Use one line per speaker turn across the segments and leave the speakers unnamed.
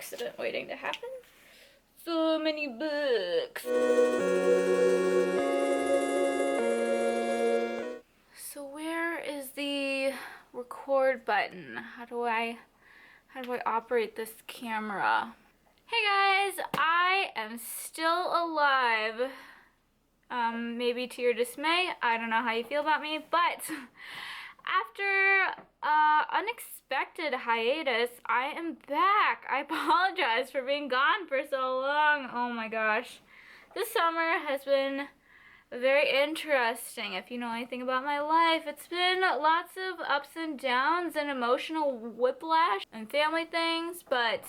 accident waiting to happen. So many books. So where is the record button? How do I operate this camera? Hey guys, I am still alive. Maybe to your dismay. I don't know how you feel about me, but after unexpected hiatus, I am back. I apologize for being gone for so long. Oh my gosh. This summer has been very interesting. If you know anything about my life, it's been lots of ups and downs and emotional whiplash and family things, but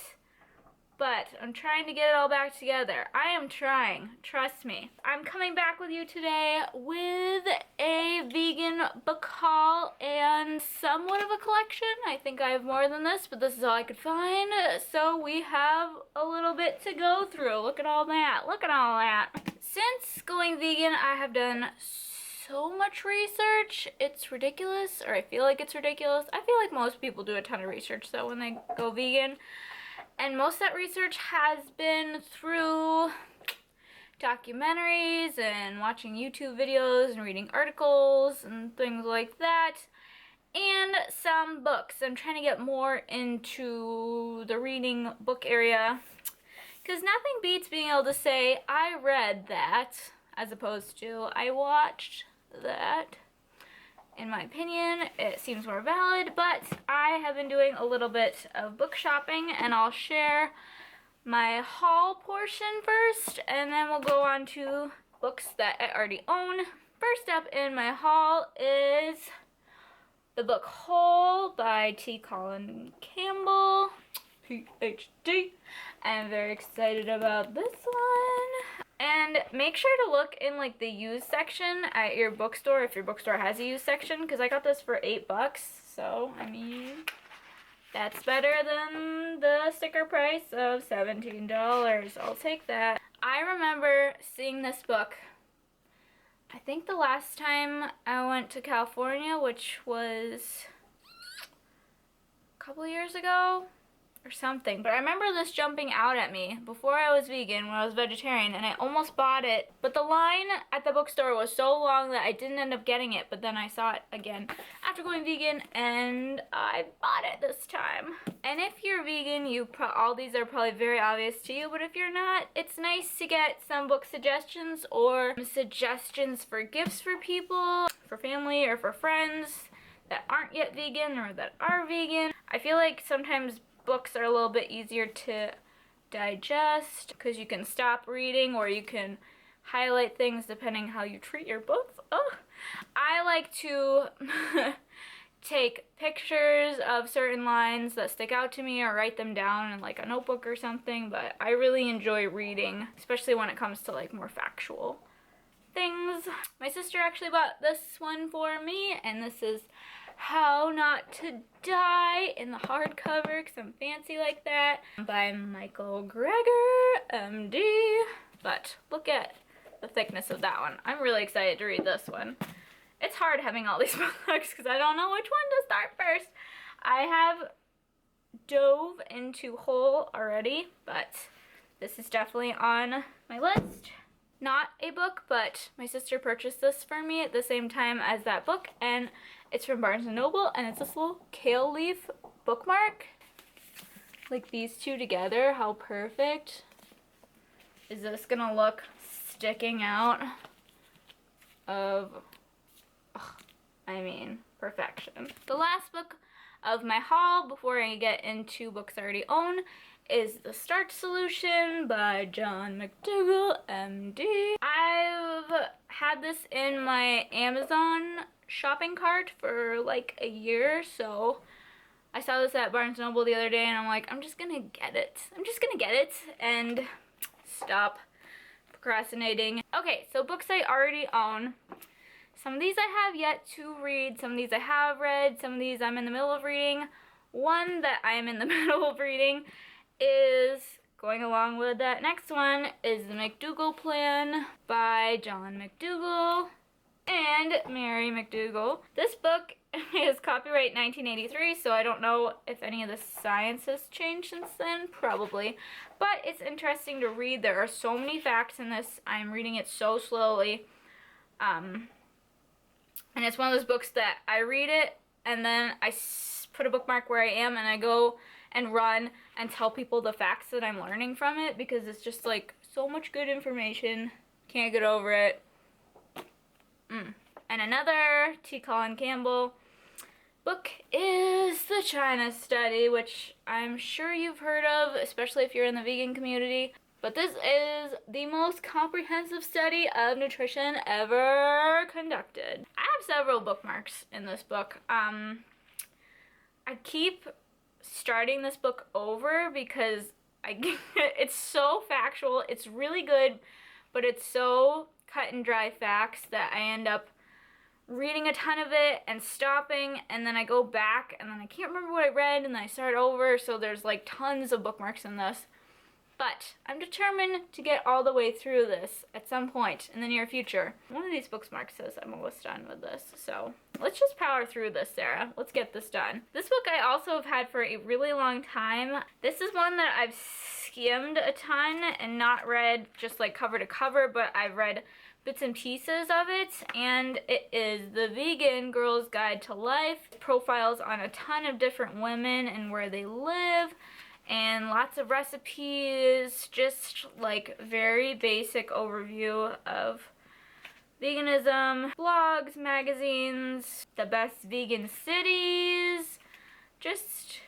I'm trying to get it all back together. I am trying, trust me. I'm coming back with you today with a vegan book haul and somewhat of a collection. I think I have more than this, but this is all I could find. So we have a little bit to go through. Look at all that, look at all that. Since going vegan, I have done so much research. It's ridiculous, or I feel like it's ridiculous. I feel like most people do a ton of research though when they go vegan. And most of that research has been through documentaries and watching YouTube videos and reading articles and things like that. And some books. I'm trying to get more into the reading book area, because nothing beats being able to say, I read that, as opposed to, I watched that. In my opinion, it seems more valid, but I have been doing a little bit of book shopping, and I'll share my haul portion first, and then we'll go on to books that I already own. First up in my haul is the book Whole by T. Colin Campbell, PhD. I'm very excited about this one. And make sure to look in like the used section at your bookstore if your bookstore has a used section, because I got this for $8, so I mean that's better than the sticker price of $17. I'll take that. I remember seeing this book, I think the last time I went to California, which was a couple years ago or something, but I remember this jumping out at me before I was vegan, when I was vegetarian, and I almost bought it, but the line at the bookstore was so long that I didn't end up getting it. But then I saw it again after going vegan, and I bought it this time. And if you're vegan, all these are probably very obvious to you, but if you're not, it's nice to get some book suggestions or suggestions for gifts for people, for family, or for friends that aren't yet vegan or that are vegan. I feel like sometimes books are a little bit easier to digest because you can stop reading, or you can highlight things depending how you treat your books. Oh, I like to take pictures of certain lines that stick out to me, or write them down in like a notebook or something, but I really enjoy reading, especially when it comes to like more factual things. My sister actually bought this one for me, and this is How Not to Die in the hardcover, because I'm fancy like that, by Michael Greger, MD. But look at the thickness of that one. I'm really excited to read this one. It's hard having all these books because I don't know which one to start first. I have dove into Whole already, but this is definitely on my list. Not a book, but my sister purchased this for me at the same time as that book, and it's from Barnes & Noble, and it's this little kale leaf bookmark. Like these two together, how perfect is this gonna look sticking out of, I mean, perfection. The last book of my haul before I get into books I already own is The Starch Solution by John McDougall, MD. I've had this in my Amazon shopping cart for like a year, so I saw this at Barnes & Noble the other day, and I'm like, I'm just gonna get it. I'm just gonna get it and stop procrastinating. Okay, so books I already own. Some of these I have yet to read, some of these I have read, some of these I'm in the middle of reading. One that I'm in the middle of reading is, going along with that next one, is The McDougall Plan by John McDougall and Mary McDougall. This book is copyright 1983, so I don't know if any of the science has changed since then, probably. But it's interesting to read. There are so many facts in this. I'm reading it so slowly. And it's one of those books that I read it, and then I put a bookmark where I am, and I go and run and tell people the facts that I'm learning from it, because it's just like so much good information. Can't get over it. And another T. Colin Campbell book is The China Study, which I'm sure you've heard of, especially if you're in the vegan community. But this is the most comprehensive study of nutrition ever conducted. I have several bookmarks in this book. I keep starting this book over because it's so factual. It's really good, but it's so cut and dry facts that I end up reading a ton of it and stopping, and then I go back and then I can't remember what I read and then I start over, so there's like tons of bookmarks in this. But I'm determined to get all the way through this at some point in the near future. One of these bookmarks says I'm almost done with this, so let's just power through this, Sarah. Let's get this done. This book I also have had for a really long time. This is one that I've skimmed a ton and not read just like cover to cover, but I've read bits and pieces of it, and it is The Vegan Girl's Guide to Life. Profiles on a ton of different women and where they live, and lots of recipes, just like very basic overview of veganism, blogs, magazines, the best vegan cities, just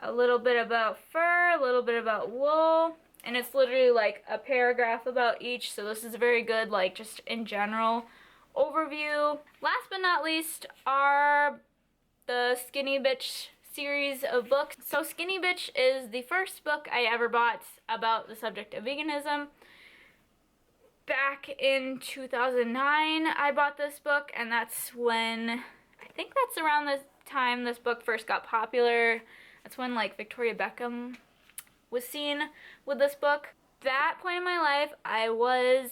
a little bit about fur, a little bit about wool, and it's literally like a paragraph about each, so this is a very good, like, just in general overview. Last but not least are the Skinny Bitch series of books. So Skinny Bitch is the first book I ever bought about the subject of veganism. Back in 2009, I bought this book, and that's when, I think that's around the time this book first got popular. That's when, like, Victoria Beckham was seen with this book. That point in my life, I was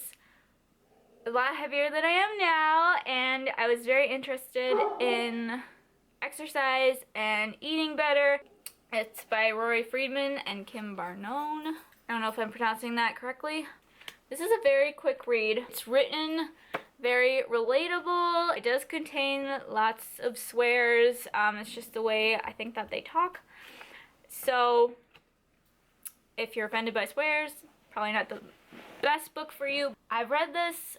a lot heavier than I am now, and I was very interested in exercise and eating better. It's by Rory Friedman and Kim Barnone. I don't know if I'm pronouncing that correctly. This is a very quick read. It's written very relatable. It does contain lots of swears. It's just the way I think that they talk. So if you're offended by swears, probably not the best book for you. I've read this,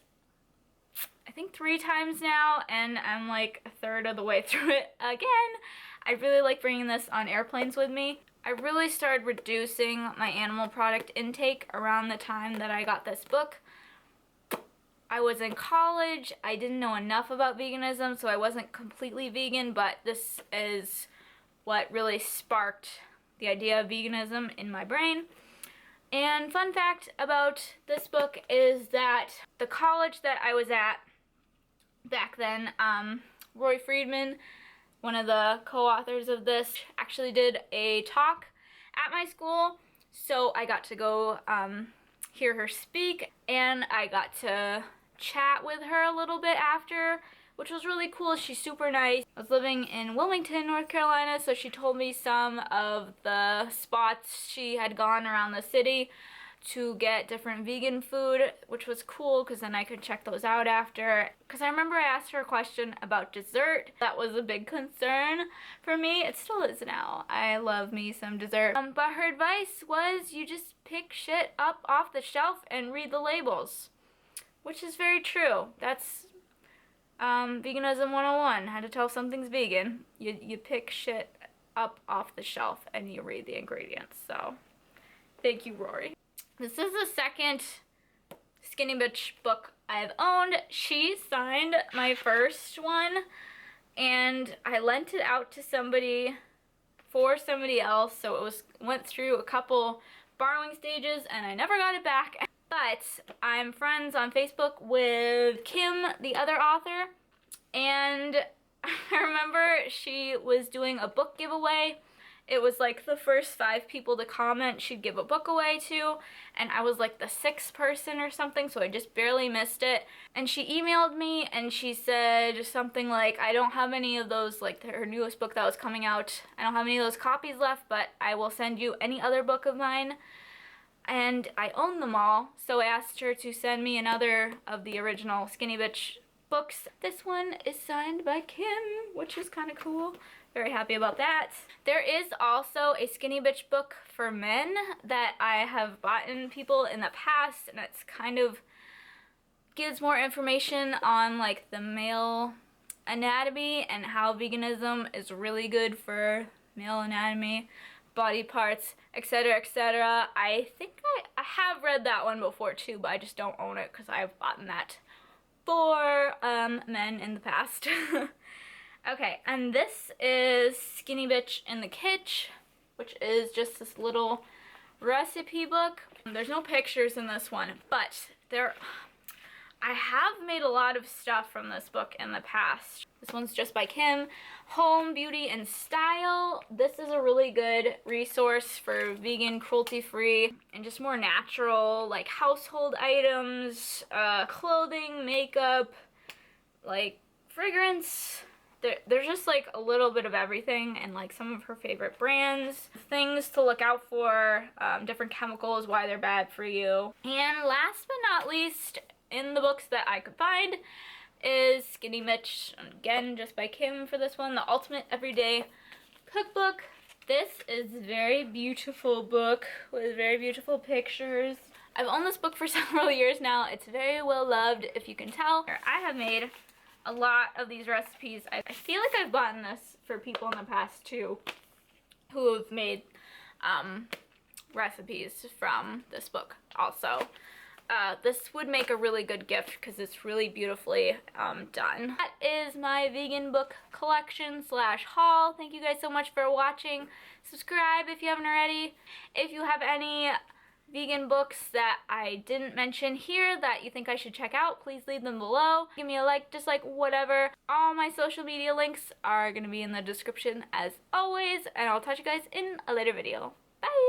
I think 3 times now, and I'm like a third of the way through it again. I really like bringing this on airplanes with me. I really started reducing my animal product intake around the time that I got this book. I was in college. I didn't know enough about veganism, so I wasn't completely vegan, but this is what really sparked the idea of veganism in my brain. And fun fact about this book is that the college that I was at back then, Roy Friedman, one of the co-authors of this, actually did a talk at my school, so I got to go hear her speak, and I got to chat with her a little bit after, which was really cool. She's super nice. I was living in Wilmington, North Carolina, so she told me some of the spots she had gone around the city to get different vegan food, which was cool because then I could check those out after. Because I remember I asked her a question about dessert. That was a big concern for me. It still is now. I love me some dessert. But her advice was you just pick shit up off the shelf and read the labels, which is very true. That's Veganism 101, how to tell if something's vegan. You pick shit up off the shelf and you read the ingredients. So, thank you, Rory. This is the second Skinny Bitch book I've owned. She signed my first one, and I lent it out to somebody for somebody else, so it went through a couple borrowing stages, and I never got it back. But I'm friends on Facebook with Kim, the other author, and I remember she was doing a book giveaway It was like the first 5 people to comment she'd give a book away to, and I was like the 6th person or something, so I just barely missed it. And she emailed me and she said something like, I don't have any of those, like her newest book that was coming out, I don't have any of those copies left, but I will send you any other book of mine. And I own them all, so I asked her to send me another of the original Skinny Bitch books. This one is signed by Kim, which is kind of cool. Very happy about that. There is also a Skinny Bitch book for men that I have bought in people in the past, and it's kind of gives more information on like the male anatomy and how veganism is really good for male anatomy, body parts, etc., etc. I think I have read that one before too, but I just don't own it because I've bought that for men in the past. Okay, and this is Skinny Bitch in the Kitchen, which is just this little recipe book. There's no pictures in this one, but I have made a lot of stuff from this book in the past. This one's just by Kim. Home, Beauty, and Style. This is a really good resource for vegan, cruelty-free, and just more natural, like household items, clothing, makeup, like fragrance. There's just like a little bit of everything, and like some of her favorite brands, things to look out for, different chemicals, why they're bad for you. And last but not least, in the books that I could find, is Skinny Bitch, again just by Kim for this one, the Ultimate Everyday Cookbook. This is a very beautiful book with very beautiful pictures. I've owned this book for several years now. It's very well loved, if you can tell. I have made a lot of these recipes. I feel like I've bought this for people in the past too who have made recipes from this book also. This would make a really good gift because it's really beautifully done. That is my vegan book collection slash haul. Thank you guys so much for watching. Subscribe if you haven't already. If you have any vegan books that I didn't mention here that you think I should check out, please leave them below. Give me a like, dislike, whatever. All my social media links are going to be in the description as always, and I'll touch you guys in a later video. Bye!